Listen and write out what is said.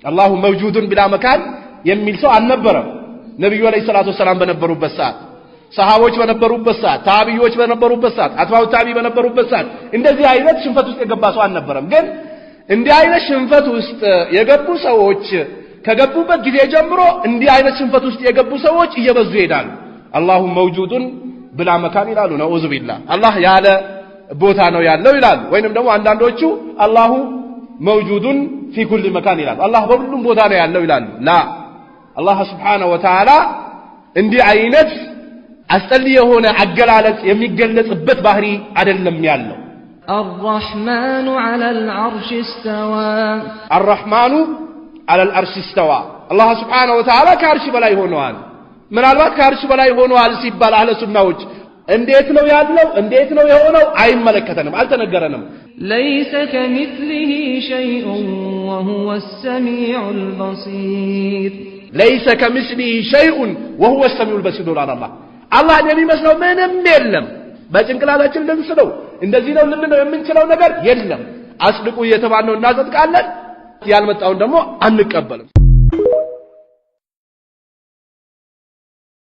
አላሁ መውጁዱን ቢላ መካን የሚል ሰው አልነበረም ነብዩ አለይሂ ሰላቱ ወሰለም በነበሩበት ሰዓት ሰሃቦች በነበሩበት ሰዓት ታቢዮች በነበሩበት ሰዓት አትባው ታቢ በነበሩበት ሰዓት እንደዚህ አይነት ሽንፈት ውስጥ የገባ ሰው አልነበረም ግን እንዲህ አይነት ሽንፈት ውስጥ የገቡ ሰዎች ከገቡበት ጊዜ ጀምሮ እንዲህ አይነት ሽንፈት ውስጥ የገቡ ሰዎች እየበዙ ይሄዳሉ አላሁ መውጁዱን ብላ መካን ይላሉ ነኡዙ ቢላህ አላህ ያለ ቦታ ነው ያለው ይላሉ ወይንም ደግሞ አንዳንዶቹ አላሁ መውጁዱን ፊ ኩል መካን ይላሉ አላህ በሁሉም ቦታ ነው ያለው ይላሉ ላ አላህ Subhanahu Wa Ta'ala እንዲህ አይነት አስጠሊ የሆነ አገላለጽ የሚገለጽበት ባህሪ አይደለም ያለው الرحمن على العرش استوى الرحمن على العرش استوى الله سبحانه وتعالى ከአርሽ በላይ ሆኗል ምናልባት ከአርሽ በላይ ሆኗል ሲባል አህለ ሱናዎች እንዴት ነው ያለው እንዴት ነው የሆነው አይመለከተንም አልተነገረንም ليس كمثله شيء وهو السميع البصير ليس كمثله شيء وهو السميع البصير الله የሚመስለው ምንም የለም በጭንቅላታችን ልንስለው እንደዚህ ነው ልንለው የምንችለው ነገር የለም አስልቁ እየተባልነው እናጸድቃለን ያልመጣውን ደግሞ አንቀበልም